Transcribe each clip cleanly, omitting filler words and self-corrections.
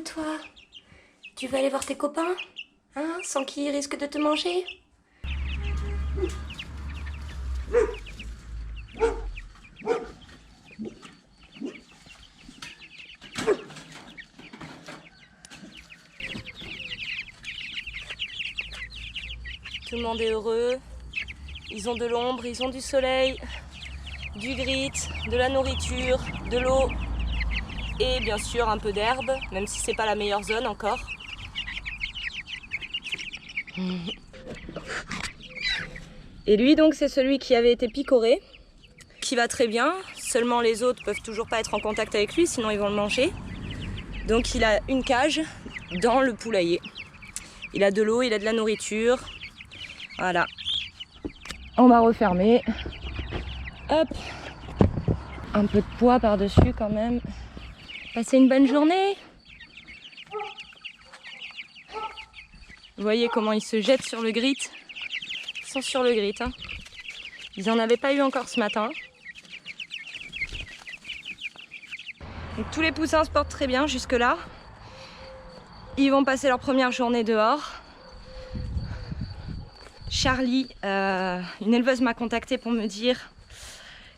toi? Tu veux aller voir tes copains? Hein? Sans qu'ils risquent de te manger? Tout le monde est heureux. Ils ont de l'ombre, ils ont du soleil, du grit, de la nourriture, de l'eau et bien sûr un peu d'herbe, même si c'est pas la meilleure zone encore. Et lui donc c'est celui qui avait été picoré, qui va très bien, seulement les autres peuvent toujours pas être en contact avec lui, sinon ils vont le manger. Donc il a une cage dans le poulailler. Il a de l'eau, il a de la nourriture. Voilà. On va refermer. Hop. Un peu de poids par-dessus quand même. Passez une bonne journée. Vous voyez comment ils se jettent sur le grit. Ils sont sur le grit. Hein. Ils n'en avaient pas eu encore ce matin. Donc, tous les poussins se portent très bien jusque-là. Ils vont passer leur première journée dehors. Charlie, une éleveuse m'a contactée pour me dire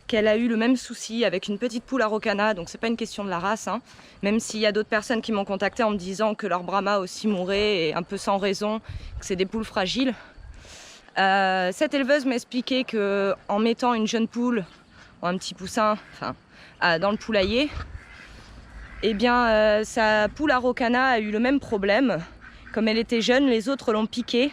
qu'elle a eu le même souci avec une petite poule araucana, donc c'est pas une question de la race, hein, même s'il y a d'autres personnes qui m'ont contacté en me disant que leur Brahma aussi mourait, et un peu sans raison, que c'est des poules fragiles. Cette éleveuse m'a expliqué qu'en mettant une jeune poule, ou un petit poussin, dans le poulailler, eh bien sa poule araucana a eu le même problème. Comme elle était jeune, les autres l'ont piquée.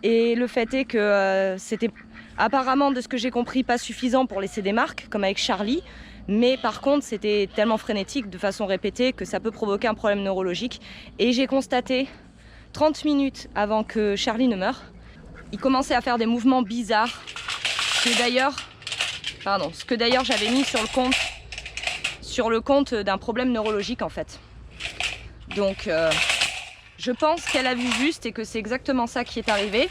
Et le fait est que c'était apparemment, de ce que j'ai compris, pas suffisant pour laisser des marques, comme avec Charlie. Mais par contre, c'était tellement frénétique de façon répétée que ça peut provoquer un problème neurologique. Et j'ai constaté, 30 minutes avant que Charlie ne meure, il commençait à faire des mouvements bizarres. Ce que d'ailleurs j'avais mis sur le compte d'un problème neurologique en fait. Donc je pense qu'elle a vu juste et que c'est exactement ça qui est arrivé.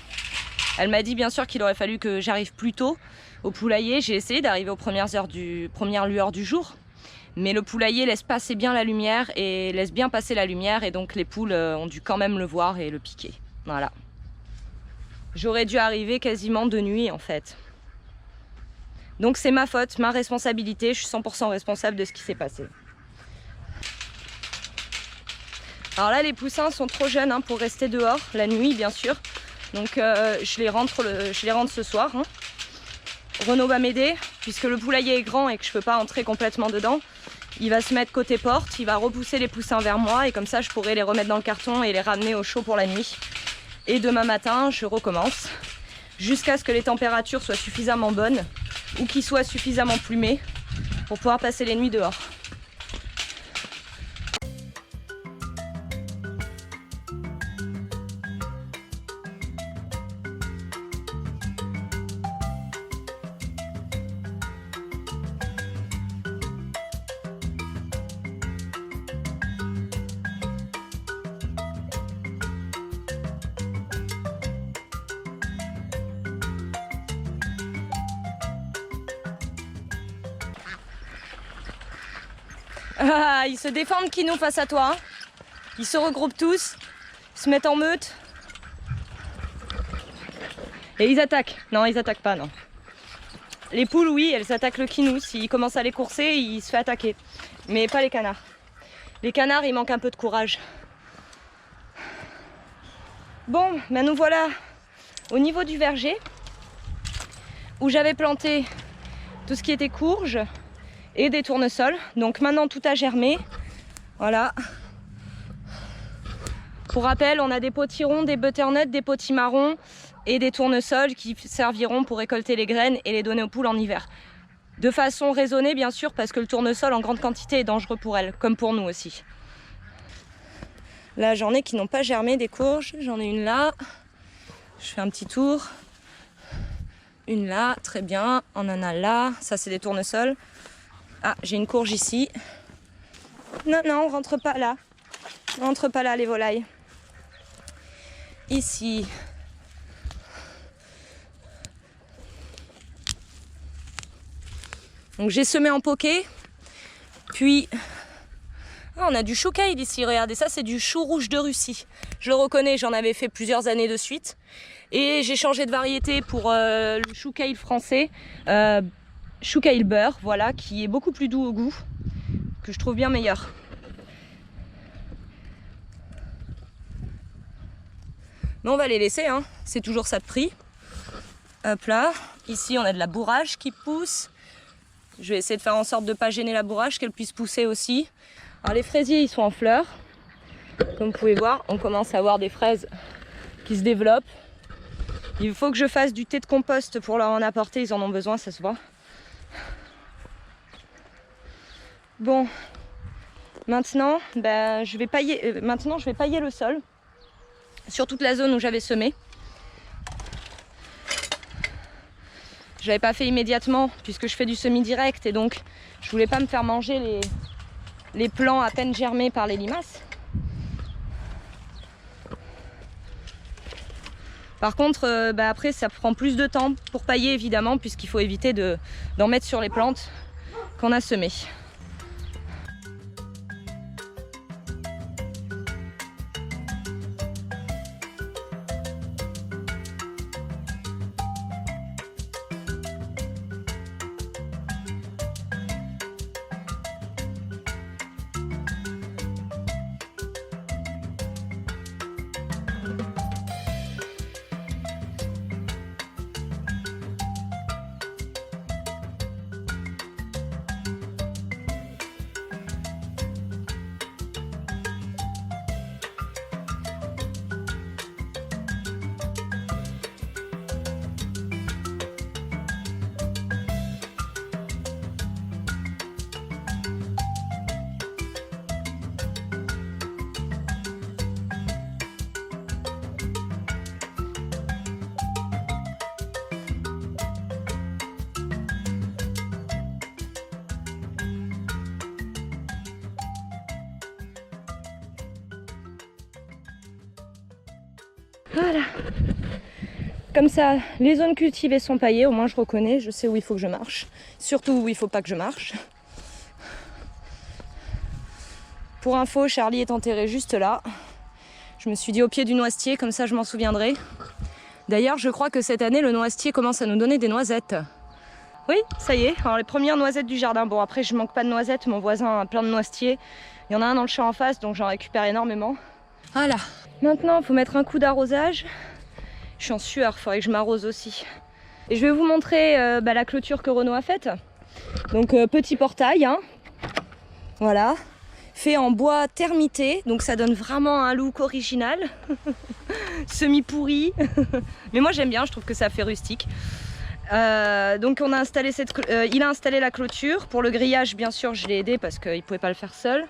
Elle m'a dit bien sûr qu'il aurait fallu que j'arrive plus tôt au poulailler. J'ai essayé d'arriver aux premières lueurs du jour. Mais le poulailler laisse passer bien la lumière et laisse bien passer la lumière. Et donc les poules ont dû quand même le voir et le piquer. Voilà. J'aurais dû arriver quasiment de nuit en fait. Donc c'est ma faute, ma responsabilité. Je suis 100% responsable de ce qui s'est passé. Alors là, les poussins sont trop jeunes hein, pour rester dehors, la nuit bien sûr. Donc je les rentre ce soir. Hein. Renaud va m'aider, puisque le poulailler est grand et que je ne peux pas entrer complètement dedans. Il va se mettre côté porte, il va repousser les poussins vers moi et comme ça je pourrai les remettre dans le carton et les ramener au chaud pour la nuit. Et demain matin, je recommence, jusqu'à ce que les températures soient suffisamment bonnes ou qu'ils soient suffisamment plumés pour pouvoir passer les nuits dehors. Ah, ils se défendent qui nous face à toi. Hein. Ils se regroupent tous, ils se mettent en meute. Et ils attaquent. Non, ils attaquent pas, non. Les poules, oui, elles attaquent le kinou. S'il commence à les courser, il se fait attaquer. Mais pas les canards. Les canards, il manque un peu de courage. Bon, ben nous voilà au niveau du verger où j'avais planté tout ce qui était courge et des tournesols. Donc maintenant tout a germé. Voilà. Pour rappel, on a des potirons, des butternuts, des potimarrons et des tournesols qui serviront pour récolter les graines et les donner aux poules en hiver. De façon raisonnée bien sûr, parce que le tournesol en grande quantité est dangereux pour elles, comme pour nous aussi. Là j'en ai qui n'ont pas germé des courges, j'en ai une là. Je fais un petit tour. Une là, très bien, on en a là, ça c'est des tournesols. Ah, j'ai une courge ici. Non, non, on rentre pas là. On rentre pas là, les volailles. Ici. Donc j'ai semé en poké. Puis Ah, on a du chou kale ici, regardez, ça c'est du chou rouge de Russie. Je le reconnais, j'en avais fait plusieurs années de suite. Et j'ai changé de variété pour le chou kale français, chou kale beurre, voilà, qui est beaucoup plus doux au goût, que je trouve bien meilleur. Mais on va les laisser, hein. C'est toujours ça de prix. Hop là, ici on a de la bourrage qui pousse. Je vais essayer de faire en sorte de ne pas gêner la bourrage, qu'elle puisse pousser aussi. Alors les fraisiers, ils sont en fleurs. Comme vous pouvez voir, on commence à avoir des fraises qui se développent. Il faut que je fasse du thé de compost pour leur en apporter, ils en ont besoin, ça se voit. Bon, maintenant, je vais pailler le sol sur toute la zone où j'avais semé. Je l'avais pas fait immédiatement puisque je fais du semi-direct et donc je voulais pas me faire manger les plants à peine germés par les limaces. Par contre, après ça prend plus de temps pour pailler évidemment puisqu'il faut éviter d'en mettre sur les plantes qu'on a semées. Voilà. Comme ça, les zones cultivées sont paillées, au moins je reconnais, je sais où il faut que je marche. Surtout où il ne faut pas que je marche. Pour info, Charlie est enterré juste là. Je me suis dit au pied du noisetier, comme ça je m'en souviendrai. D'ailleurs, je crois que cette année, le noisetier commence à nous donner des noisettes. Oui, ça y est, alors les premières noisettes du jardin. Bon, après, je manque pas de noisettes, mon voisin a plein de noisetiers. Il y en a un dans le champ en face, donc j'en récupère énormément. Voilà. Maintenant, il faut mettre un coup d'arrosage. Je suis en sueur, il faudrait que je m'arrose aussi. Et je vais vous montrer la clôture que Renaud a faite. Donc, petit portail, hein. Voilà. Fait en bois termité, donc ça donne vraiment un look original. Semi-pourri. Mais moi, j'aime bien, je trouve que ça fait rustique. Donc, on a installé il a installé la clôture. Pour le grillage, bien sûr, je l'ai aidé parce qu'il ne pouvait pas le faire seul.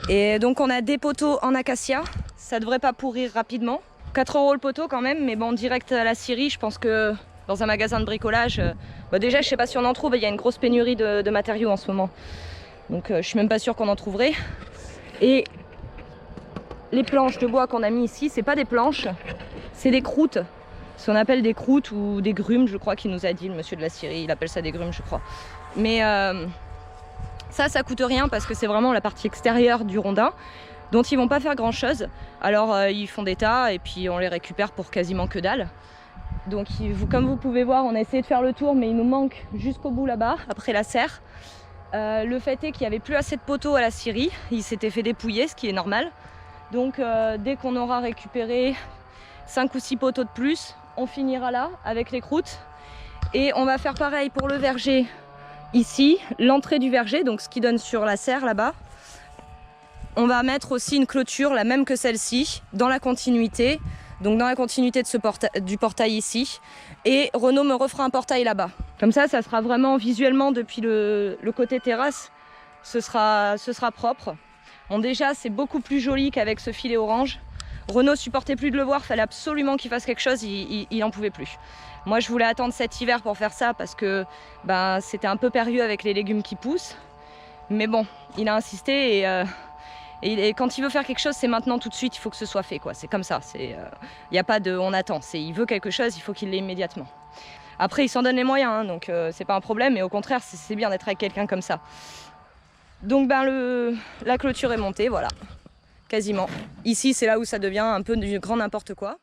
Et donc on a des poteaux en acacia, ça devrait pas pourrir rapidement. 4 € le poteau quand même, mais bon, direct à la scierie, je pense que dans un magasin de bricolage, déjà je sais pas si on en trouve, il y a une grosse pénurie de matériaux en ce moment. Donc je suis même pas sûre qu'on en trouverait. Et les planches de bois qu'on a mis ici, c'est pas des planches, c'est des croûtes. Ce qu'on appelle des croûtes ou des grumes, je crois qu'il nous a dit, le monsieur de la scierie, il appelle ça des grumes je crois. Mais ça coûte rien parce que c'est vraiment la partie extérieure du rondin dont ils vont pas faire grand chose. Alors ils font des tas et puis on les récupère pour quasiment que dalle. Donc comme vous pouvez voir, on a essayé de faire le tour mais il nous manque jusqu'au bout là-bas, après la serre. Le fait est qu'il n'y avait plus assez de poteaux à la scierie, ils s'étaient fait dépouiller, ce qui est normal. Donc dès qu'on aura récupéré 5 ou 6 poteaux de plus, on finira là avec les croûtes. Et on va faire pareil pour le verger. Ici, l'entrée du verger, donc ce qui donne sur la serre là-bas. On va mettre aussi une clôture, la même que celle-ci, dans la continuité. Donc dans la continuité de du portail ici. Et Renaud me refera un portail là-bas. Comme ça sera vraiment visuellement depuis le côté terrasse, ce sera propre. Bon déjà, c'est beaucoup plus joli qu'avec ce filet orange. Renaud supportait plus de le voir, fallait absolument qu'il fasse quelque chose, il en pouvait plus. Moi je voulais attendre cet hiver pour faire ça parce que c'était un peu périlleux avec les légumes qui poussent. Mais bon, il a insisté et quand il veut faire quelque chose, c'est maintenant tout de suite, il faut que ce soit fait, quoi. C'est comme ça, il n'y a pas de on attend, il veut quelque chose, il faut qu'il l'ait immédiatement. Après il s'en donne les moyens, hein, donc c'est pas un problème, mais au contraire c'est bien d'être avec quelqu'un comme ça. Donc la clôture est montée, voilà, quasiment. Ici, c'est là où ça devient un peu du grand n'importe quoi.